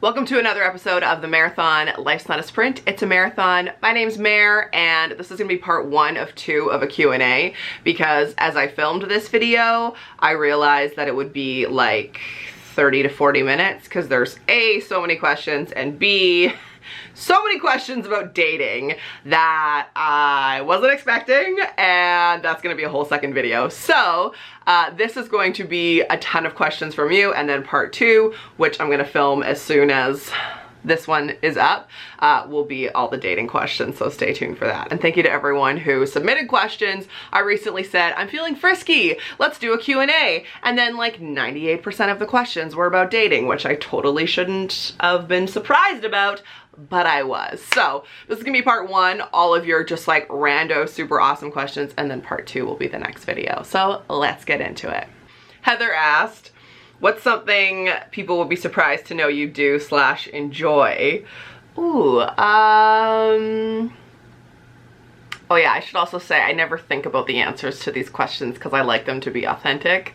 Welcome to another episode of the Marathon. Life's not a sprint, it's a marathon. My name's Mare, and this is gonna be part 1 of 2 of a Q&A because as I filmed this video, I realized that it would be like 30 to 40 minutes because there's A, so many questions, and B, so many questions about dating that I wasn't expecting, and that's gonna be a whole second video. So this is going to be a ton of questions from you, and then part 2, which I'm gonna film as soon as this one is up, will be all the dating questions, so stay tuned for that. And thank you to everyone who submitted questions. I recently said, I'm feeling frisky, let's do a Q&A. And then like 98% of the questions were about dating, which I totally shouldn't have been surprised about, but I was. So this is gonna be part 1, all of your just like rando super awesome questions, and then part 2 will be the next video. So let's get into it. Heather asked, what's something people will be surprised to know you do / enjoy? Ooh, oh yeah, I should also say I never think about the answers to these questions because I like them to be authentic.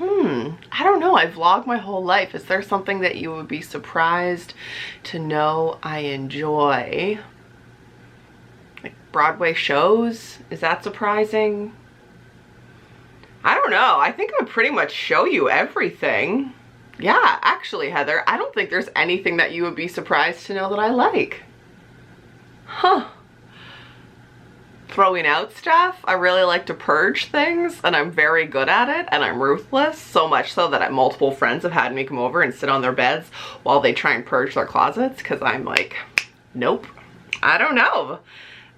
I don't know, I vlog my whole life. Is there something that you would be surprised to know I enjoy? Like Broadway shows? Is that surprising? I don't know. I think I would pretty much show you everything. Yeah, actually, Heather, I don't think there's anything that you would be surprised to know that I like. Huh. Throwing out stuff. I really like to purge things, and I'm very good at it, and I'm ruthless, so much so that multiple friends have had me come over and sit on their beds while they try and purge their closets, because I'm like, nope. I don't know.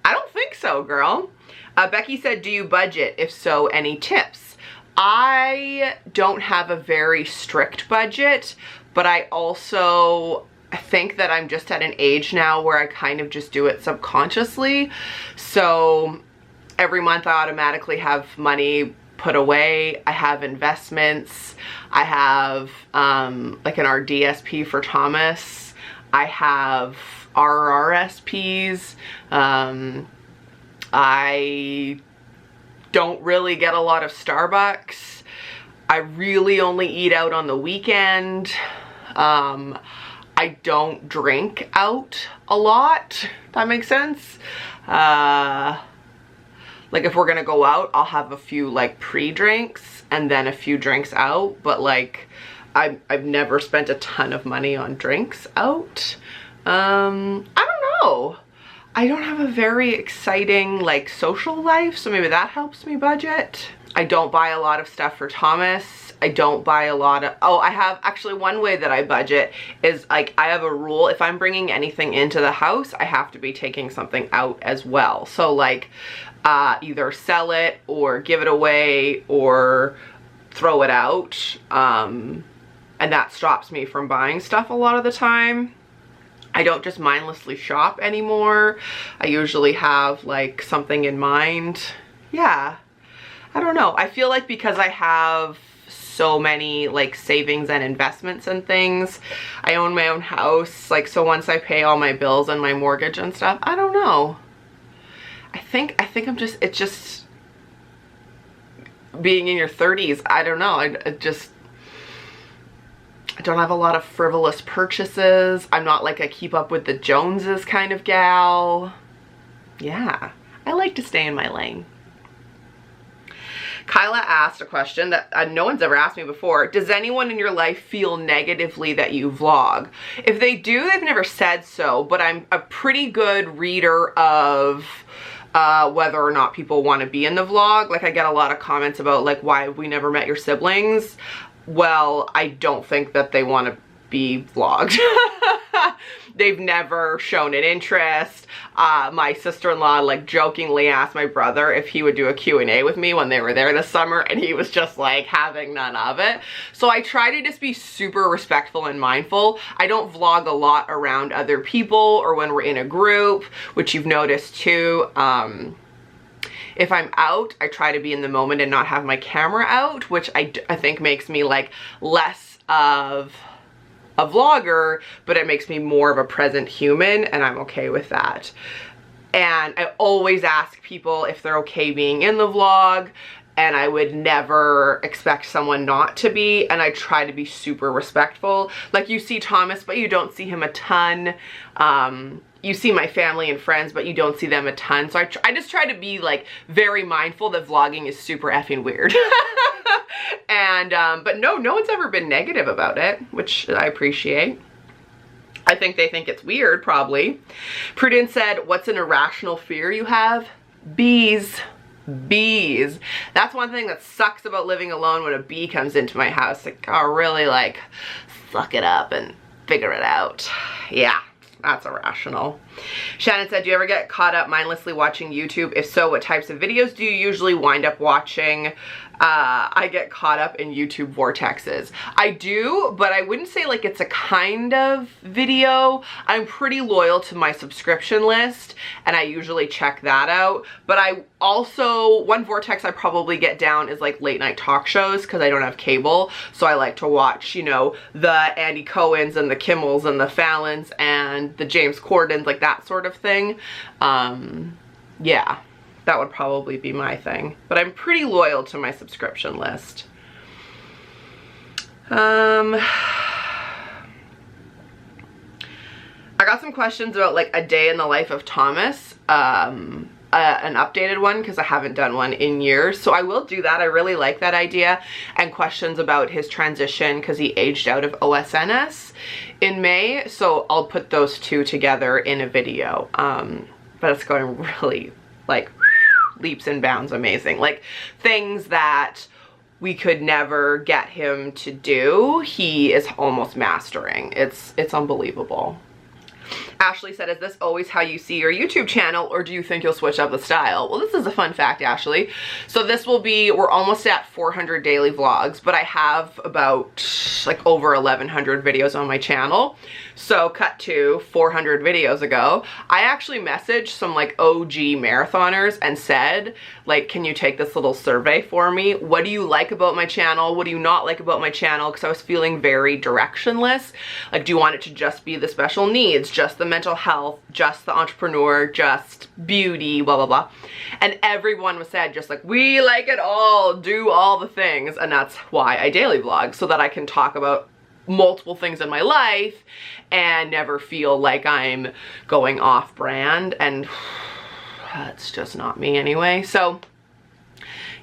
I don't think so, girl. Becky said, do you budget? If so, any tips? I don't have a very strict budget, but I also think that I'm just at an age now where I kind of just do it subconsciously. So every month I automatically have money put away. I have investments. I have like an RDSP for Thomas. I have RRSPs. I don't really get a lot of Starbucks. I really only eat out on the weekend. I don't drink out a lot, if that makes sense. Like if we're gonna go out, I'll have a few like pre-drinks and then a few drinks out, but like I've never spent a ton of money on drinks out. I don't know. I don't have a very exciting like social life, so maybe that helps me budget. I don't buy a lot of stuff for Thomas. I don't buy a lot of, I have actually one way that I budget is like I have a rule. If I'm bringing anything into the house, I have to be taking something out as well. So like either sell it or give it away or throw it out. And that stops me from buying stuff a lot of the time. I don't just mindlessly shop anymore. I usually have like something in mind. Yeah, I don't know. I feel like because I have so many like savings and investments and things, I own my own house, like, so once I pay all my bills and my mortgage and stuff, I don't know. I think I'm just, it's just being in your 30s. I don't know. I don't have a lot of frivolous purchases. I'm not like a keep up with the Joneses kind of gal. Yeah, I like to stay in my lane. Kyla asked a question that no one's ever asked me before. Does anyone in your life feel negatively that you vlog? If they do, they've never said so, but I'm a pretty good reader of whether or not people want to be in the vlog. Like I get a lot of comments about like, why have we never met your siblings? Well, I don't think that they want to be vlogged. They've never shown an interest. My sister-in-law like jokingly asked my brother if he would do a Q&A with me when they were there this summer, and he was just like having none of it. So I try to just be super respectful and mindful. I don't vlog a lot around other people or when we're in a group, which you've noticed too. If I'm out, I try to be in the moment and not have my camera out, which I think makes me like less of a vlogger, but it makes me more of a present human, and I'm okay with that. And I always ask people if they're okay being in the vlog, and I would never expect someone not to be, and I try to be super respectful. Like, you see Thomas, but you don't see him a ton. You see my family and friends, but you don't see them a ton. So I just try to be like very mindful that vlogging is super effing weird. And, but no one's ever been negative about it, which I appreciate. I think they think it's weird, probably. Prudence said, what's an irrational fear you have? Bees. Bees. That's one thing that sucks about living alone, when a bee comes into my house. Like, oh, really, like, suck it up and figure it out. Yeah. That's irrational. Shannon said, do you ever get caught up mindlessly watching YouTube? If so, what types of videos do you usually wind up watching? I get caught up in YouTube vortexes. I do, but I wouldn't say like it's a kind of video. I'm pretty loyal to my subscription list, and I usually check that out. But I also, one vortex I probably get down is like late night talk shows, because I don't have cable. So I like to watch, you know, the Andy Cohens and the Kimmels and the Fallons and the James Cordens, like that sort of thing. Yeah. That would probably be my thing. But I'm pretty loyal to my subscription list. I got some questions about like a day in the life of Thomas. An updated one, because I haven't done one in years. So I will do that. I really like that idea. And questions about his transition, because he aged out of OSNS in May. So I'll put those two together in a video. But it's going really like leaps and bounds amazing. Like, things that we could never get him to do, he is almost mastering. It's unbelievable. Ashley said, is this always how you see your YouTube channel, or do you think you'll switch up the style? Well, this is a fun fact, Ashley. So this will be, we're almost at 400 daily vlogs, but I have about like over 1,100 videos on my channel. So cut to 400 videos ago, I actually messaged some like OG marathoners and said, like, can you take this little survey for me? What do you like about my channel? What do you not like about my channel? Because I was feeling very directionless. Like, do you want it to just be the special needs, just the mental health, just the entrepreneur, just beauty, blah, blah, blah. And everyone was said just like, we like it all, do all the things. And that's why I daily vlog, so that I can talk about multiple things in my life and never feel like I'm going off brand, and that's just not me anyway. So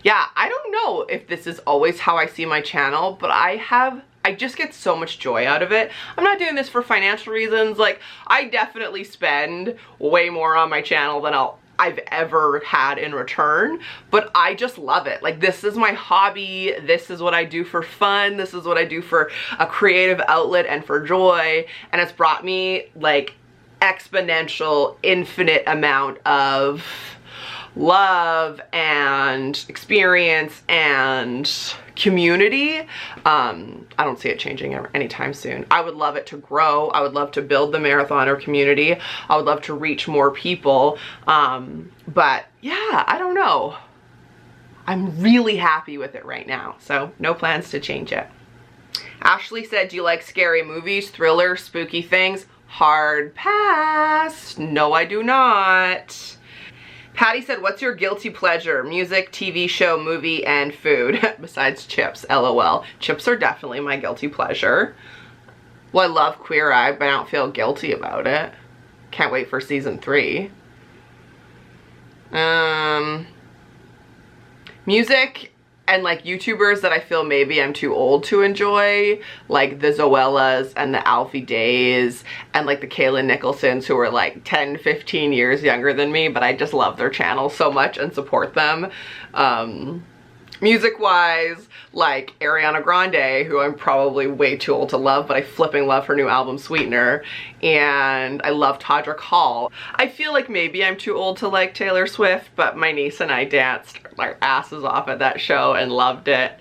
yeah, I don't know if this is always how I see my channel, but I just get so much joy out of it. I'm not doing this for financial reasons. Like, I definitely spend way more on my channel than I've ever had in return, but I just love it. Like, this is my hobby. This is what I do for fun. This is what I do for a creative outlet and for joy. And it's brought me like exponential, infinite amount of love and experience and community. I don't see it changing anytime soon. I would love it to grow. I would love to build the marathoner community. I would love to reach more people. But yeah, I don't know. I'm really happy with it right now. So no plans to change it. Ashley said, do you like scary movies, thrillers, spooky things? Hard pass. No, I do not. Patty said, what's your guilty pleasure? Music, TV show, movie, and food. Besides chips, LOL. Chips are definitely my guilty pleasure. Well, I love Queer Eye, but I don't feel guilty about it. Can't wait for season 3. Music and like YouTubers that I feel maybe I'm too old to enjoy, like the Zoellas and the Alfie Days and like the Kaylin Nicholsons, who are like 10, 15 years younger than me, but I just love their channel so much and support them. Music wise, like Ariana Grande, who I'm probably way too old to love, but I flipping love her new album Sweetener, and I love Todrick Hall. I feel like maybe I'm too old to like Taylor Swift, but my niece and I danced our asses off at that show and loved it.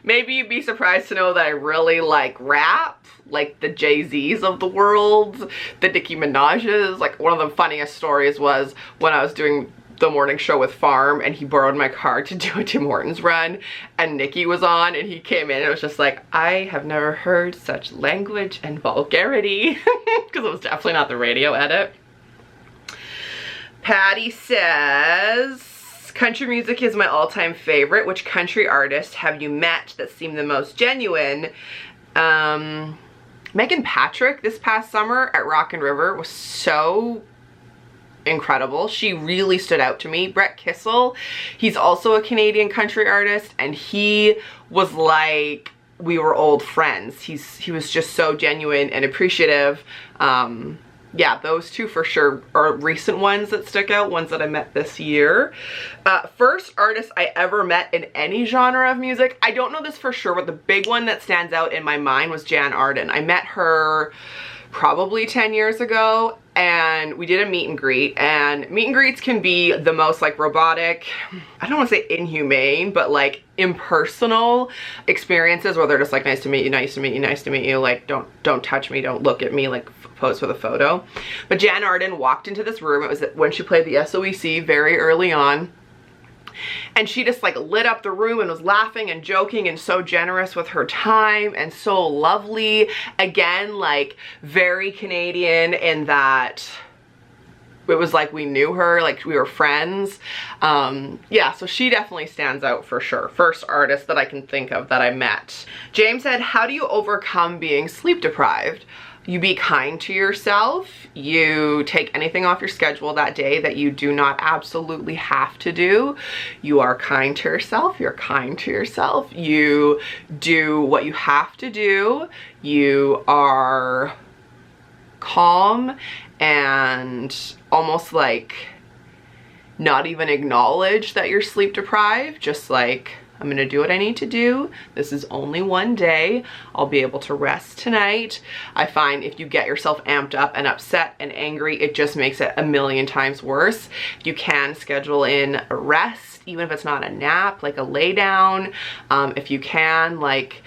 Maybe you'd be surprised to know that I really like rap, like the Jay-Z's of the world, the Nicki Minaj's. Like, one of the funniest stories was when I was doing the morning show with Farm and he borrowed my car to do a Tim Hortons run, and Nicki was on, and he came in and it was just like, I have never heard such language and vulgarity, because it was definitely not the radio edit. Patty says, country music is my all-time favorite. Which country artist have you met that seemed the most genuine? Megan Patrick this past summer at Rock and River was so incredible. She really stood out to me. Brett Kissel, he's also a Canadian country artist, and he was like, we were old friends. He was just so genuine and appreciative. Yeah, those two for sure are recent ones that stick out, ones that I met this year. First artist I ever met in any genre of music, I don't know this for sure, but the big one that stands out in my mind was Jan Arden. I met her probably 10 years ago, and we did a meet and greet, and meet and greets can be the most like robotic, I don't want to say inhumane, but like impersonal experiences where they're just like, nice to meet you, nice to meet you, nice to meet you, like don't touch me, don't look at me, like pose for the photo. But Jan Arden walked into this room, it was when she played the SOEC very early on, and she just like lit up the room and was laughing and joking and so generous with her time and so lovely. Again, like very Canadian in that it was like we knew her, like we were friends. Yeah, so she definitely stands out for sure. First artist that I can think of that I met. James said, how do you overcome being sleep deprived? You be kind to yourself. You take anything off your schedule that day that you do not absolutely have to do. You are kind to yourself. You're kind to yourself. You do what you have to do. You are calm and almost like not even acknowledge that you're sleep deprived. Just like, I'm gonna do what I need to do. This is only one day. I'll be able to rest tonight. I find if you get yourself amped up and upset and angry, it just makes it a million times worse. You can schedule in a rest, even if it's not a nap, like a lay down. If you can, like,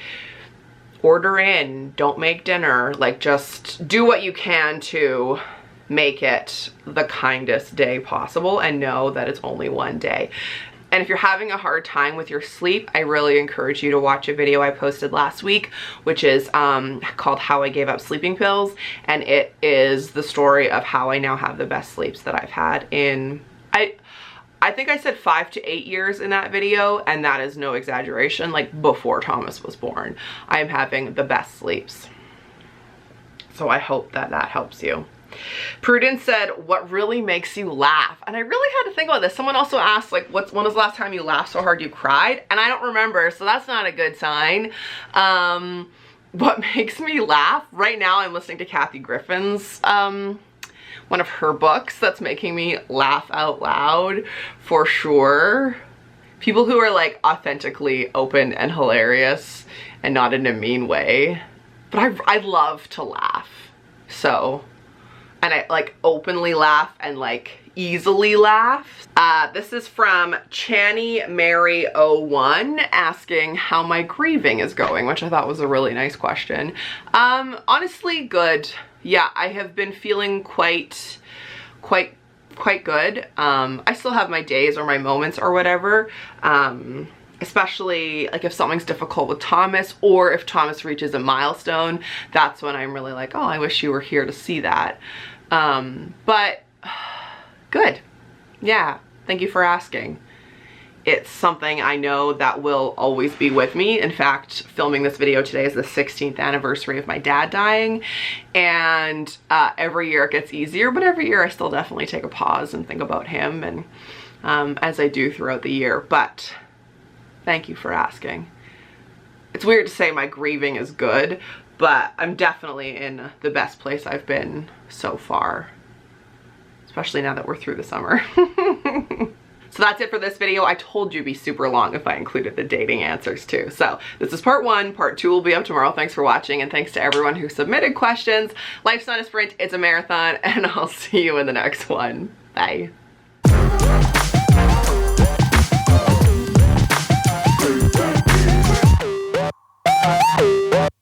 order in, don't make dinner, like just do what you can to make it the kindest day possible and know that it's only one day. And if you're having a hard time with your sleep, I really encourage you to watch a video I posted last week, which is called How I Gave Up Sleeping Pills. And it is the story of how I now have the best sleeps that I've had in, I think I said 5 to 8 years in that video, and that is no exaggeration, like before Thomas was born. I am having the best sleeps. So I hope that that helps you. Prudence said, what really makes you laugh? And I really had to think about this. Someone also asked, like, when was the last time you laughed so hard you cried? And I don't remember, so that's not a good sign. What makes me laugh? Right now I'm listening to Kathy Griffin's, one of her books that's making me laugh out loud for sure. People who are like authentically open and hilarious and not in a mean way. But I love to laugh. So, and I like openly laugh and like easily laugh. This is from Channy Mary 01 asking how my grieving is going, which I thought was a really nice question. Honestly, good. Yeah, I have been feeling quite good. I still have my days or my moments or whatever. Especially like if something's difficult with Thomas, or if Thomas reaches a milestone, that's when I'm really like, oh, I wish you were here to see that. But good. Yeah, thank you for asking. It's something I know that will always be with me. In fact, filming this video today is the 16th anniversary of my dad dying, and every year it gets easier, but every year I still definitely take a pause and think about him, and as I do throughout the year. But thank you for asking. It's weird to say my grieving is good, but I'm definitely in the best place I've been so far, especially now that we're through the summer. So that's it for this video. I told you it'd be super long if I included the dating answers too. So this is part 1. Part 2 will be up tomorrow. Thanks for watching, and thanks to everyone who submitted questions. Life's not a sprint, it's a marathon, and I'll see you in the next one. Bye.